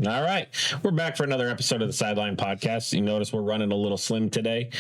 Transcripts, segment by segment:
All right. We're back for another episode of the Sideline podcast. You notice we're running a little slim today.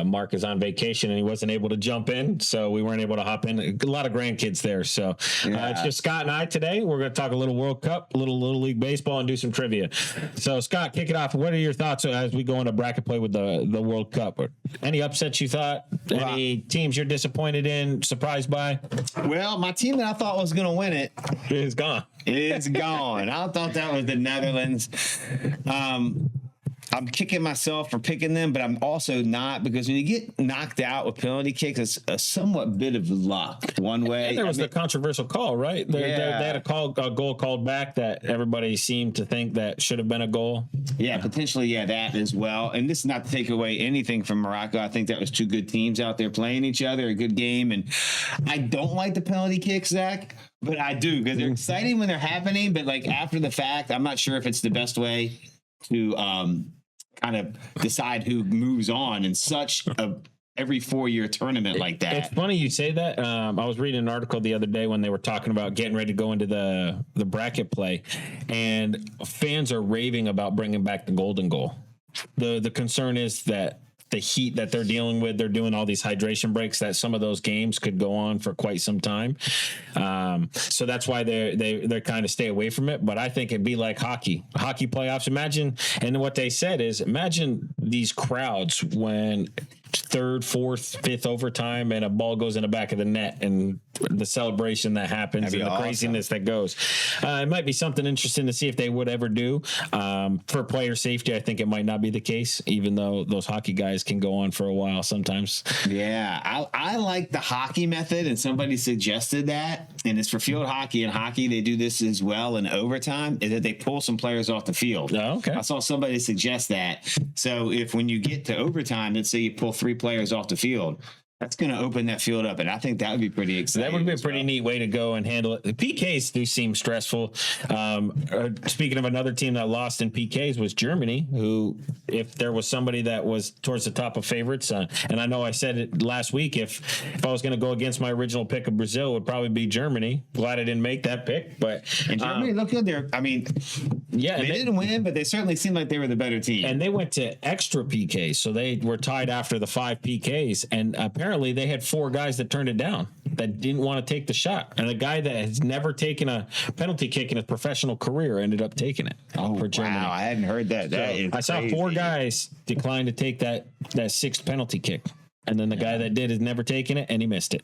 Mark is on vacation and he wasn't able to jump in, so we weren't able to hop in. A lot of grandkids there. So it's just Scott and I today. We're going to talk a little World Cup, a little League Baseball, and do some trivia. So, Scott, kick it off. What are your thoughts as we go into bracket play with the World Cup? Any upsets you thought? Any teams you're disappointed in, surprised by? Well, my team that I thought was going to win it is gone. It's gone. I thought that was the Netherlands. I'm kicking myself for picking them, but I'm also not, because when you get knocked out with penalty kicks, it's a somewhat bit of luck one way. And there was the controversial call, right? They had a goal called back that everybody seemed to think that should have been a goal. Yeah, potentially, that as well. And this is not to take away anything from Morocco. I think that was two good teams out there playing each other, a good game. And I don't like the penalty kicks, Zach, but I do, because they're exciting when they're happening. But like after the fact, I'm not sure if it's the best way to kind of decide who moves on in such a every 4-year tournament like that. It's funny you say that. I was reading an article the other day when they were talking about getting ready to go into the bracket play, and fans are raving about bringing back the golden goal. The concern is that the heat that they're dealing with, they're doing all these hydration breaks, that some of those games could go on for quite some time. So that's why they're kind of stay away from it. But I think it'd be like hockey playoffs. Imagine, and what they said is, imagine these crowds when third, fourth, fifth overtime and a ball goes in the back of the net and the celebration that happens and the craziness that goes. It might be something interesting to see if they would ever do. For player safety, I think it might not be the case, even though those hockey guys can go on for a while sometimes. Yeah, I like the hockey method, and somebody suggested that, and it's for field hockey. In hockey, they do this as well in overtime, is that they pull some players off the field. Oh, okay. I saw somebody suggest that. So if when you get to overtime, let's say you pull 3 players off the field, that's going to open that field up, and I think that would be pretty exciting. That would be a pretty neat way to go and handle it. The PKs do seem stressful. Speaking of another team that lost in PKs was Germany, who, if there was somebody that was towards the top of favorites, and I know I said it last week, if I was going to go against my original pick of Brazil, it would probably be Germany. Glad I didn't make that pick, but and Germany looked good there. I mean, yeah, they didn't win, but they certainly seemed like they were the better team. And they went to extra PKs, so they were tied after the 5 PKs, and apparently they had 4 guys that turned it down, that didn't want to take the shot. And a guy that has never taken a penalty kick in his professional career ended up taking it for Germany. Wow, I hadn't heard that. I saw 4 guys decline to take that 6th penalty kick. And then the guy that did has never taken it, and he missed it.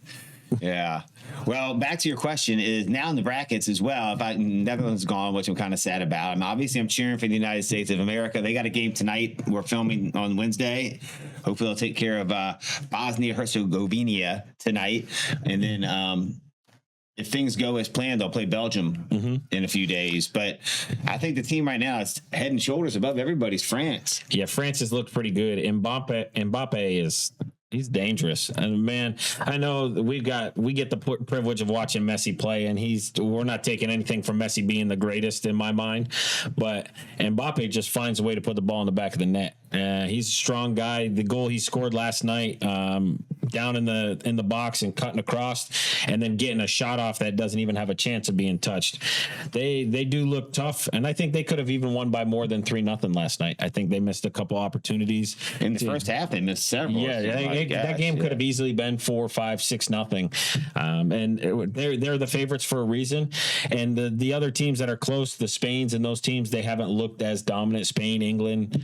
Yeah. Well, back to your question, is now in the brackets as well. If Netherlands gone, which I'm kind of sad about. I'm cheering for the United States of America. They got a game tonight. We're filming on Wednesday. Hopefully they'll take care of Bosnia-Herzegovina tonight. And then if things go as planned, they'll play Belgium in a few days. But I think the team right now is head and shoulders above everybody's France. Yeah, France has looked pretty good. Mbappé is... he's dangerous. And man, I know we get the privilege of watching Messi play, and we're not taking anything from Messi being the greatest in my mind, but Mbappé just finds a way to put the ball in the back of the net. He's a strong guy. The goal he scored last night, down in the box and cutting across, and then getting a shot off that doesn't even have a chance of being touched. They do look tough, and I think they could have even won by more than 3-0 last night. I think they missed a couple opportunities in the first half. They missed several. Yeah, that game could have easily been 4, 5, 6-0. And they're the favorites for a reason. And the other teams that are close, the Spains and those teams, they haven't looked as dominant. Spain, England,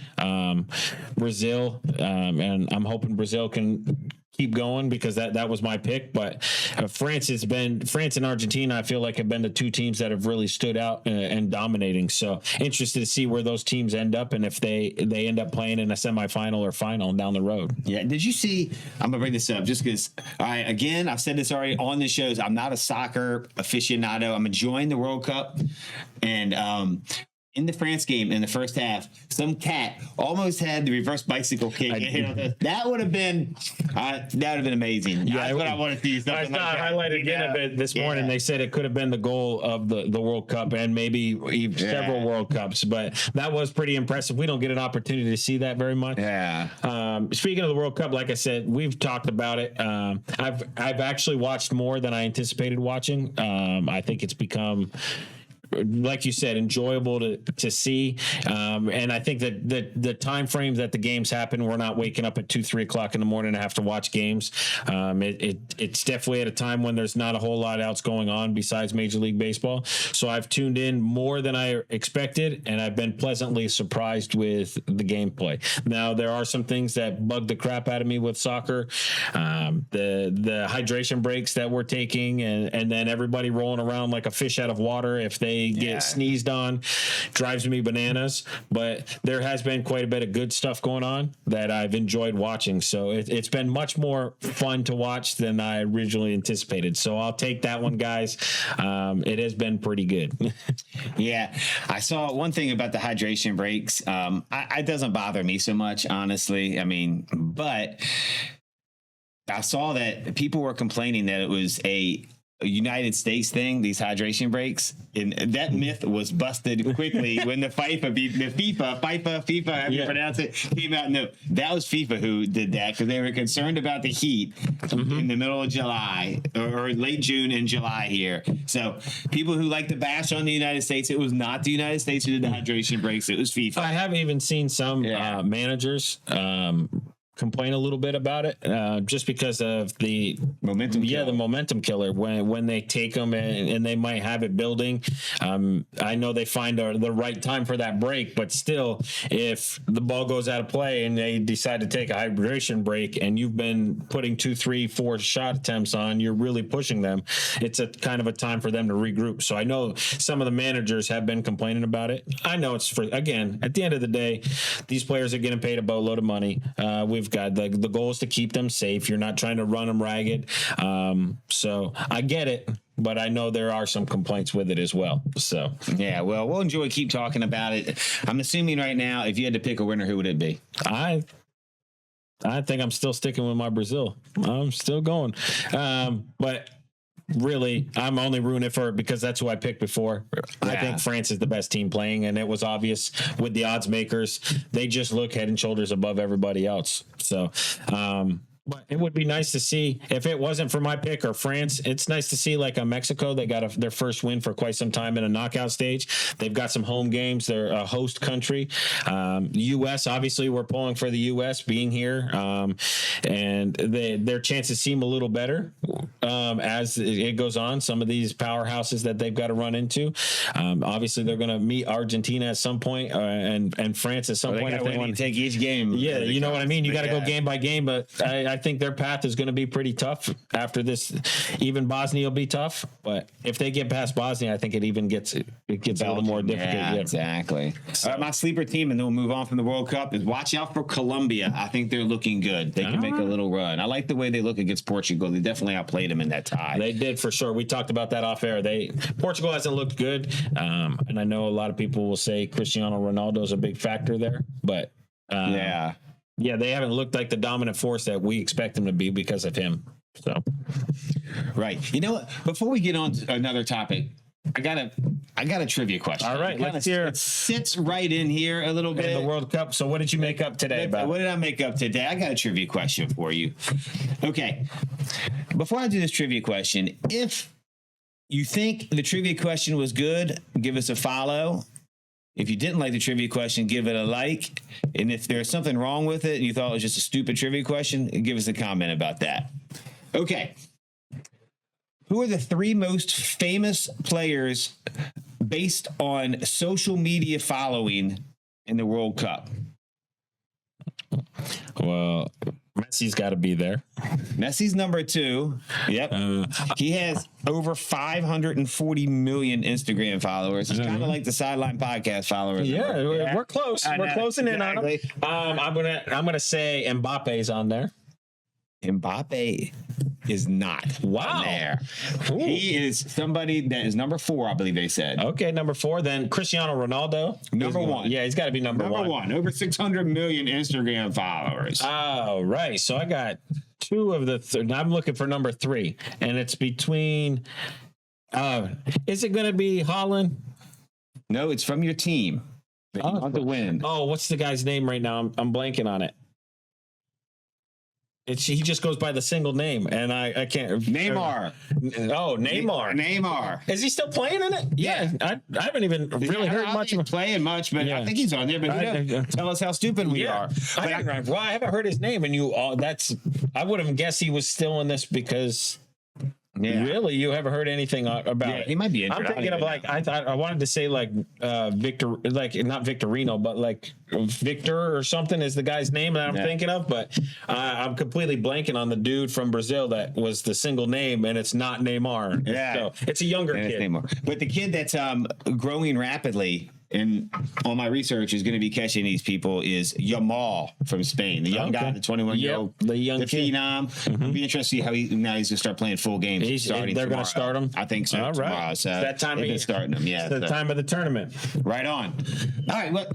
Brazil, and I'm hoping Brazil can keep going, because that was my pick. But France and Argentina, I feel like, have been the 2 teams that have really stood out and dominating. So interested to see where those teams end up, and if they end up playing in a semifinal or final down the road. Yeah. Did you see? I'm gonna bring this up just because. All right. Again, I've said this already on the shows. I'm not a soccer aficionado. I'm enjoying the World Cup, and in the France game in the first half, some cat almost had the reverse bicycle kick. That would have been amazing. Yeah, that's what I wanted to see. I saw a highlight again of it this morning. They said it could have been the goal of the World Cup, and maybe several World Cups, but that was pretty impressive. We don't get an opportunity to see that very much. Yeah. Speaking of the World Cup, like I said, we've talked about it. I've actually watched more than I anticipated watching. I think it's become like you said, enjoyable to see. And I think that the time frame that the games happen, we're not waking up at 2-3 o'clock in the morning to have to watch games. It's definitely at a time when there's not a whole lot else going on besides Major League Baseball. So I've tuned in more than I expected, and I've been pleasantly surprised with the gameplay. Now, there are some things that bug the crap out of me with soccer. The hydration breaks that we're taking, and then everybody rolling around like a fish out of water if they get sneezed on, drives me bananas. But there has been quite a bit of good stuff going on that I've enjoyed watching. So it's been much more fun to watch than I originally anticipated. So I'll take that one, guys. It has been pretty good. Yeah, I saw one thing about the hydration breaks. It doesn't bother me so much, honestly. I mean, but I saw that people were complaining that it was a United States thing, these hydration breaks, and that myth was busted quickly when the FIFA, however you pronounce it, came out. No, that was FIFA who did that because they were concerned about the heat in the middle of July or late June and July here. So people who like to bash on the United States, it was not the United States who did the hydration breaks, it was FIFA. I have even seen some managers complain a little bit about it, just because of the momentum. Yeah, the momentum killer when they take them and they might have it building. I know they find the right time for that break, but still, if the ball goes out of play and they decide to take a hydration break and you've been putting 2, 3, 4 shot attempts on, you're really pushing them. It's a kind of a time for them to regroup. So I know some of the managers have been complaining about it. I know it's again, at the end of the day, these players are getting paid a boatload of money. We've got the goal is to keep them safe. You're not trying to run them ragged. So I get it, but I know there are some complaints with it as well. So yeah, well, we'll keep talking about it. I'm assuming right now, if you had to pick a winner, who would it be? I think I'm still sticking with my Brazil. I'm still going. But really, I'm only rooting for it because that's who I picked before. Yeah. I think France is the best team playing, and it was obvious with the odds makers. They just look head and shoulders above everybody else. So, but it would be nice to see, if it wasn't for my pick or France, it's nice to see like a Mexico. They got their first win for quite some time in a knockout stage. They've got some home games. They're a host country. U.S., obviously, we're pulling for the U.S. being here. And their chances seem a little better as it goes on. Some of these powerhouses that they've got to run into. Obviously, they're going to meet Argentina at some point and France at some point. If they want to take each game. Yeah, you know what I mean? You got to go game by game, but I think their path is going to be pretty tough after this. Even Bosnia will be tough, but if they get past Bosnia, I think it gets a little more difficult. Yeah, exactly. So, all right, my sleeper team, and then we'll move on from the World Cup, is watch out for Colombia. I think they're looking good. They can make a little run. I like the way they look against Portugal. They definitely outplayed them in that tie. They did, for sure. We talked about that off air. Portugal hasn't looked good, and I know a lot of people will say Cristiano Ronaldo is a big factor there, but yeah, they haven't looked like the dominant force that we expect them to be because of him. So, right. You know what? Before we get on to another topic, I got a trivia question. All right, let's hear. It sits right in here a little bit. In the World Cup. So, what did you make up today? What did I make up today? I got a trivia question for you. Okay. Before I do this trivia question, if you think the trivia question was good, give us a follow. If you didn't like the trivia question, give it a like. And if there's something wrong with it and you thought it was just a stupid trivia question, give us a comment about that. Okay. Who are the 3 most famous players based on social media following in the World Cup? Well, Messi's got to be there. Messi's number 2. Yep. He has over 540 million Instagram followers. It's kind of like the Sideline podcast followers. Yeah, we're close. We're closing in on him. I'm gonna say Mbappe's on there. Mbappé is not on there. Ooh. He is somebody that is number 4, I believe they said. Okay, number 4. Then Cristiano Ronaldo. Number 1. Yeah, he's got to be number 1. Number 1. Over 600 million Instagram followers. Oh, right. So I got 2 of the I'm looking for number 3. And it's between is it going to be Holland? No, it's from your team. You want to win. Oh, what's the guy's name right now? I'm blanking on it. He just goes by the single name, and I can't. Neymar. Neymar. Neymar. Is he still playing in it? Yeah, I haven't even really heard much of him playing much, but I think he's on there. But tell us how stupid we are. I haven't heard his name, and I would have guessed he was still in this because. Yeah. Really, you haven't heard anything about it? He might be injured. I'm thinking of I wanted to say Victor, not Victorino, but like Victor or something is the guy's name that I'm thinking of. But I'm completely blanking on the dude from Brazil that was the single name, and it's not Neymar. Yeah, so it's a younger kid. Neymar. But the kid that's growing rapidly. And all my research is going to be catching these people is Yamal from Spain, the young guy, the 21-year-old, the young kid. Phenom. It'll be interesting to see how he's going to start playing full games. They're going to start him. I think so. All right. Tomorrow. So it's that time of year. Starting him. Yeah, it's the time of the tournament. Right on. All right. Well,